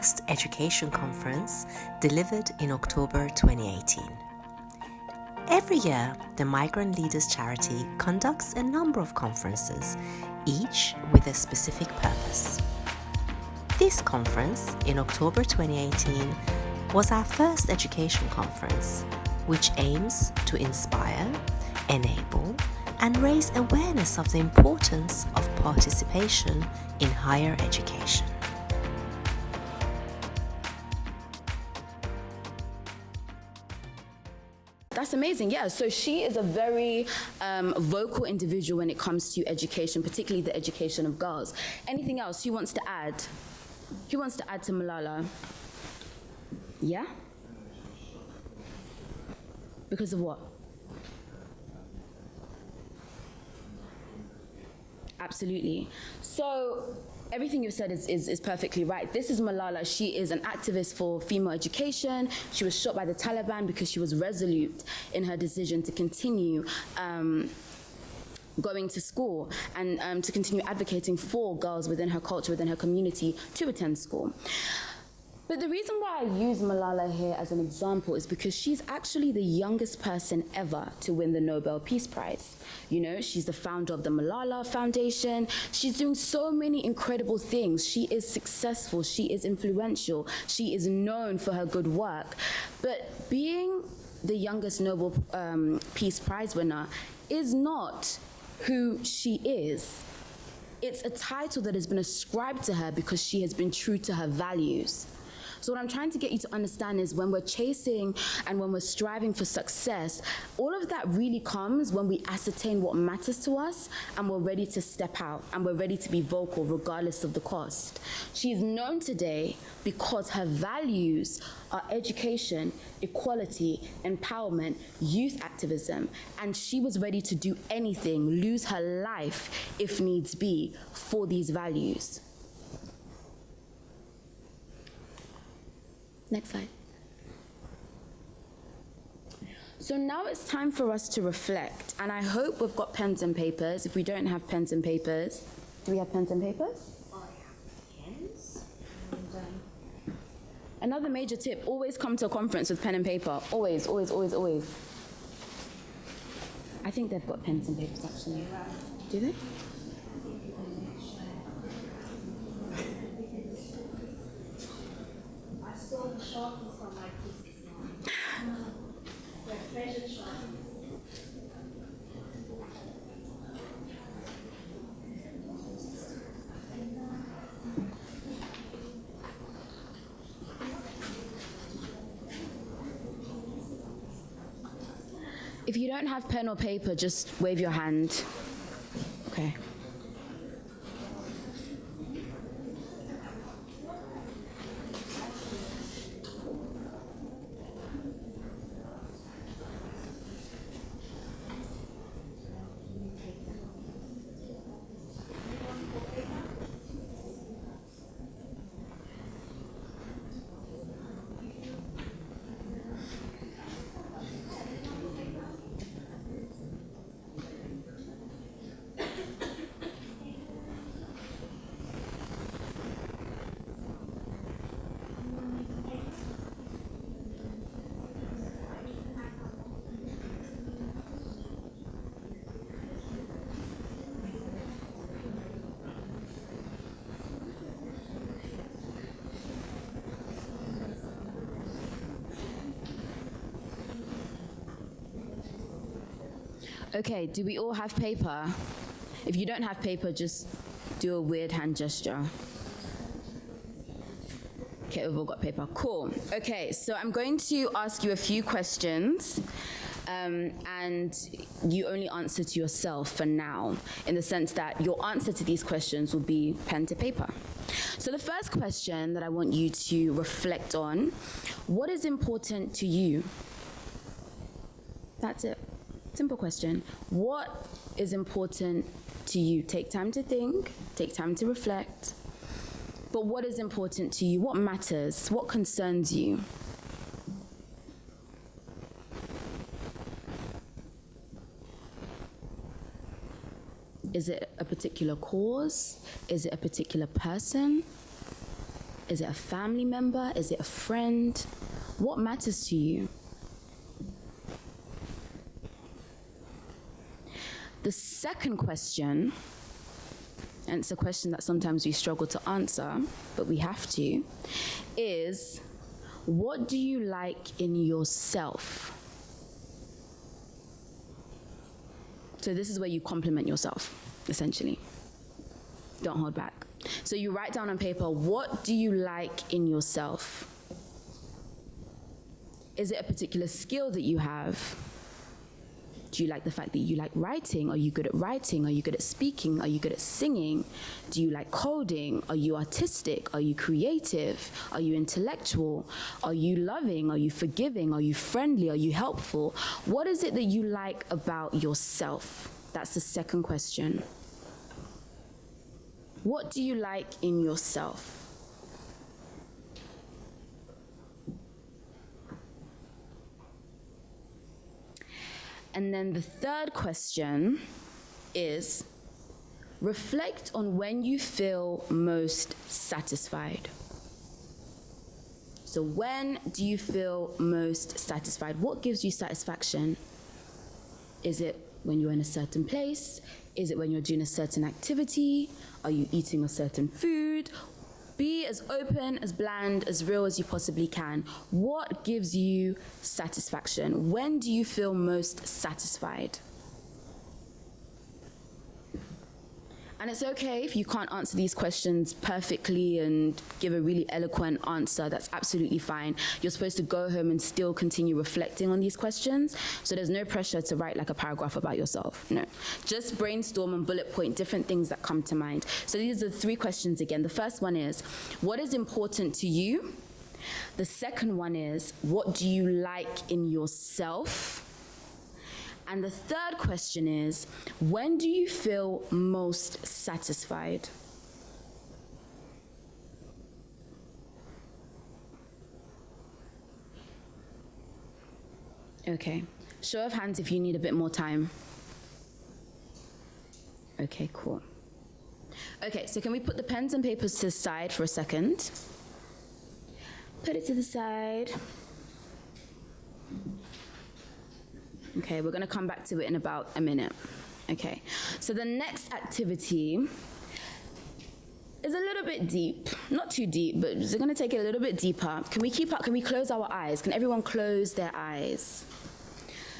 first education conference delivered in October 2018. Every year, the Migrant Leaders Charity conducts a number of conferences, each with a specific purpose. This conference, in October 2018, was our first education conference, which aims to inspire, enable, and raise awareness of the importance of participation in higher education. That's amazing, yeah. So she is a very vocal individual when it comes to education, particularly the education of girls. Anything else who wants to add? Who wants to add to Malala? Yeah? Because of what? Absolutely. So everything you've said is perfectly right. This is Malala. She is an activist for female education. She was shot by the Taliban because she was resolute in her decision to continue going to school and to continue advocating for girls within her culture, within her community, to attend school. But the reason why I use Malala here as an example is because she's actually the youngest person ever to win the Nobel Peace Prize. You know, she's the founder of the Malala Foundation. She's doing so many incredible things. She is successful. She is influential. She is known for her good work. But being the youngest Nobel Peace Prize winner is not who she is. It's a title that has been ascribed to her because she has been true to her values. So what I'm trying to get you to understand is when we're chasing and when we're striving for success, all of that really comes when we ascertain what matters to us and we're ready to step out and we're ready to be vocal regardless of the cost. She is known today because her values are education, equality, empowerment, youth activism, and she was ready to do anything, lose her life if needs be, for these values. Next slide. So now it's time for us to reflect, and I hope we've got pens and papers. If we don't have pens and papers, do we have pens and papers? I have pens. And, Another major tip, always come to a conference with pen and paper. Always, always, always, always. I think they've got pens and papers actually. Do they? Sharpies from my pieces now. They're treasure sharpies. If you don't have pen or paper, just wave your hand. Okay. Okay, do we all have paper? If you don't have paper, just do a weird hand gesture. Okay, we've all got paper. Cool. Okay, so I'm going to ask you a few questions, and you only answer to yourself for now, in the sense that your answer to these questions will be pen to paper. So the first question that I want you to reflect on, what is important to you? That's it. Simple question. What is important to you? Take time to think, take time to reflect. But what is important to you? What matters? What concerns you? Is it a particular cause? Is it a particular person? Is it a family member? Is it a friend? What matters to you? The second question, and it's a question that sometimes we struggle to answer, but we have to, is what do you like in yourself? So this is where you compliment yourself, essentially. Don't hold back. So you write down on paper, what do you like in yourself? Is it a particular skill that you have? Do you like the fact that you like writing? Are you good at writing? Are you good at speaking? Are you good at singing? Do you like coding? Are you artistic? Are you creative? Are you intellectual? Are you loving? Are you forgiving? Are you friendly? Are you helpful? What is it that you like about yourself? That's the second question. What do you like in yourself? And then the third question is, reflect on when you feel most satisfied. So when do you feel most satisfied? What gives you satisfaction? Is it when you're in a certain place? Is it when you're doing a certain activity? Are you eating a certain food? Be as open, as bland, as real as you possibly can. What gives you satisfaction? When do you feel most satisfied? And it's okay if you can't answer these questions perfectly and give a really eloquent answer. That's absolutely fine. You're supposed to go home and still continue reflecting on these questions. So there's no pressure to write like a paragraph about yourself. No. Just brainstorm and bullet point different things that come to mind. So these are the three questions again. The first one is, what is important to you? The second one is, what do you like in yourself? And the third question is, when do you feel most satisfied? Okay, show of hands if you need a bit more time. Okay, cool. Okay, so can we put the pens and papers to the side for a second? Put it to the side. Okay, we're gonna come back to it in about a minute. Okay, so the next activity is a little bit deep, not too deep, but we're gonna take it a little bit deeper. Can we keep up, can we close our eyes? Can everyone close their eyes?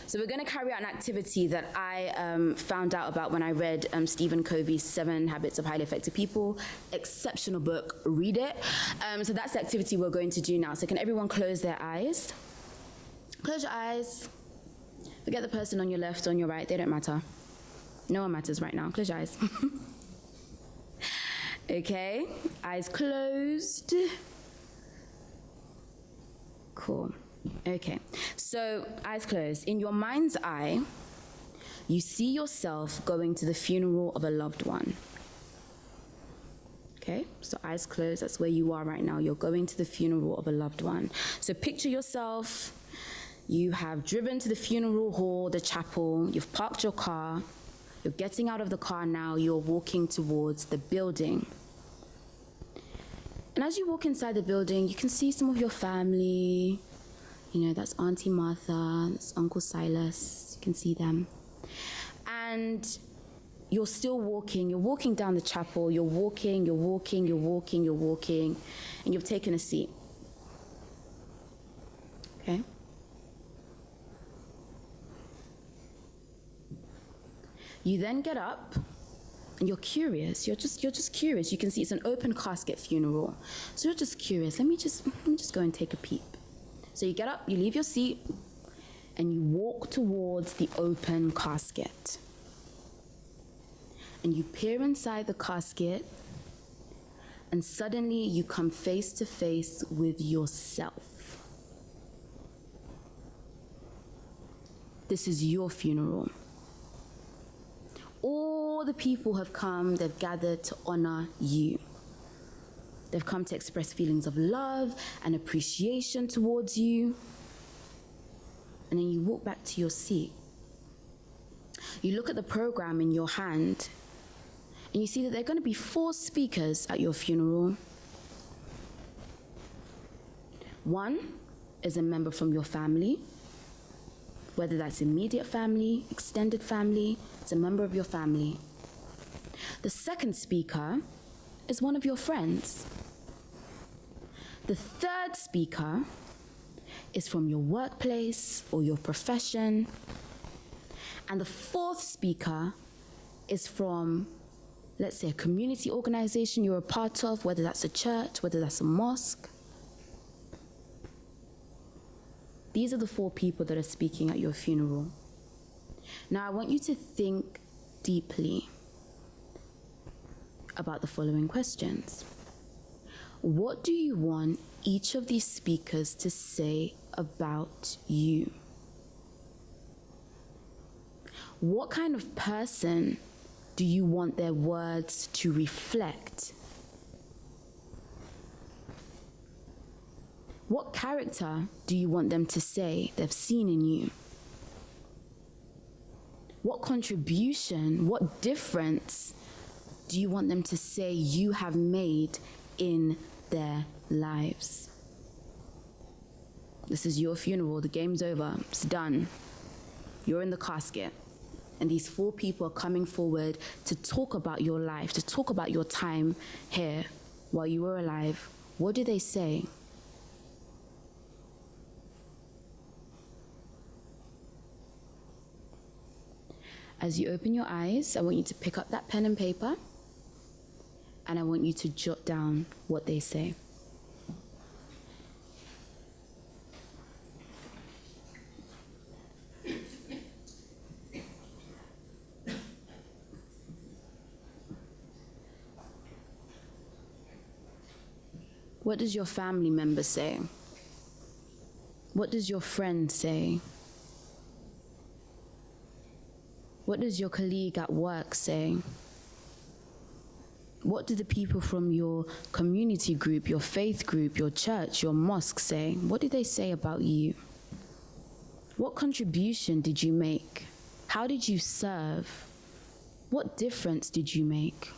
So we're gonna carry out an activity that I found out about when I read Stephen Covey's 7 Habits of Highly Effective People. Exceptional book, read it. So that's the activity we're going to do now. So can everyone close their eyes? Close your eyes. Forget the person on your left, on your right, they don't matter. No one matters right now. Close your eyes. Okay, eyes closed. Cool. Okay, so eyes closed. In your mind's eye, you see yourself going to the funeral of a loved one. Okay, so eyes closed, that's where you are right now. You're going to the funeral of a loved one. So picture yourself. You have driven to the funeral hall, the chapel, you've parked your car, you're getting out of the car now, you're walking towards the building. And as you walk inside the building, you can see some of your family. You know, that's Auntie Martha, that's Uncle Silas, you can see them. And you're still walking, you're walking down the chapel, you're walking, and you've taken a seat. Okay? You then get up and you're curious. You're just curious. You can see it's an open casket funeral. So you're just curious. Let me just go and take a peep. So you get up, you leave your seat, and you walk towards the open casket. And you peer inside the casket, and suddenly you come face to face with yourself. This is your funeral. All the people have come, they've gathered to honor you. They've come to express feelings of love and appreciation towards you. And then you walk back to your seat. You look at the program in your hand, and you see that there are going to be 4 speakers at your funeral. One is a member from your family, whether that's immediate family, extended family, it's a member of your family. The second speaker is one of your friends. The third speaker is from your workplace or your profession. And the fourth speaker is from, let's say, a community organization you're a part of, whether that's a church, whether that's a mosque. These are the 4 people that are speaking at your funeral. Now, I want you to think deeply about the following questions. What do you want each of these speakers to say about you? What kind of person do you want their words to reflect? What character do you want them to say they've seen in you? What contribution, what difference do you want them to say you have made in their lives? This is your funeral, the game's over, it's done. You're in the casket. And these 4 people are coming forward to talk about your life, to talk about your time here while you were alive. What do they say? As you open your eyes, I want you to pick up that pen and paper, and I want you to jot down what they say. What does your family member say? What does your friend say? What does your colleague at work say? What do the people from your community group, your faith group, your church, your mosque say? What do they say about you? What contribution did you make? How did you serve? What difference did you make?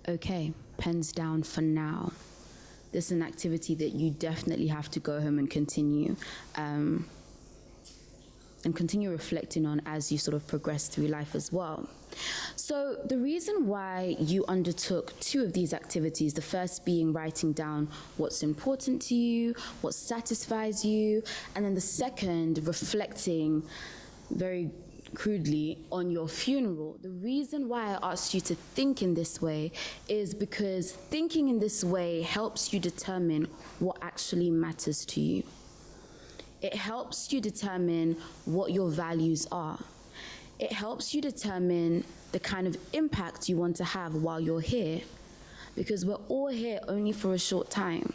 Okay, pens down for now. This is an activity that you definitely have to go home and continue reflecting on as you sort of progress through life as well. So the reason why you undertook 2 of these activities, the first being writing down what's important to you, what satisfies you, and then the second, reflecting very crudely on your funeral. The reason why I asked you to think in this way is because thinking in this way helps you determine what actually matters to you. It helps you determine what your values are. It helps you determine the kind of impact you want to have while you're here, because we're all here only for a short time.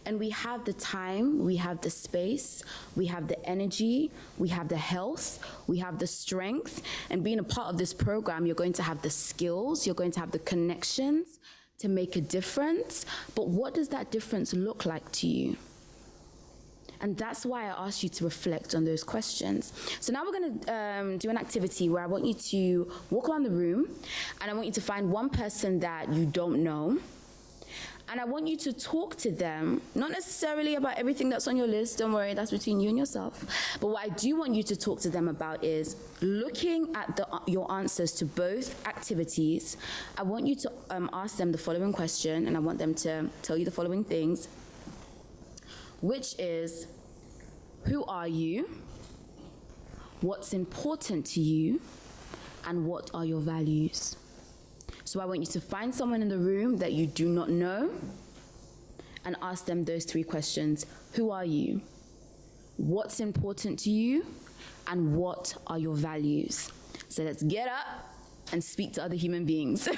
And we have the time, we have the space, we have the energy, we have the health, we have the strength. And being a part of this program, you're going to have the skills, you're going to have the connections to make a difference. But what does that difference look like to you? And that's why I asked you to reflect on those questions. So now we're going to do an activity where I want you to walk around the room, and I want you to find one person that you don't know. And I want you to talk to them, not necessarily about everything that's on your list, don't worry, that's between you and yourself. But what I do want you to talk to them about is looking at your answers to both activities. I want you to ask them the following question, and I want them to tell you the following things, which is, who are you? What's important to you? And what are your values? So I want you to find someone in the room that you do not know and ask them those 3 questions. Who are you? What's important to you? And what are your values? So let's get up and speak to other human beings.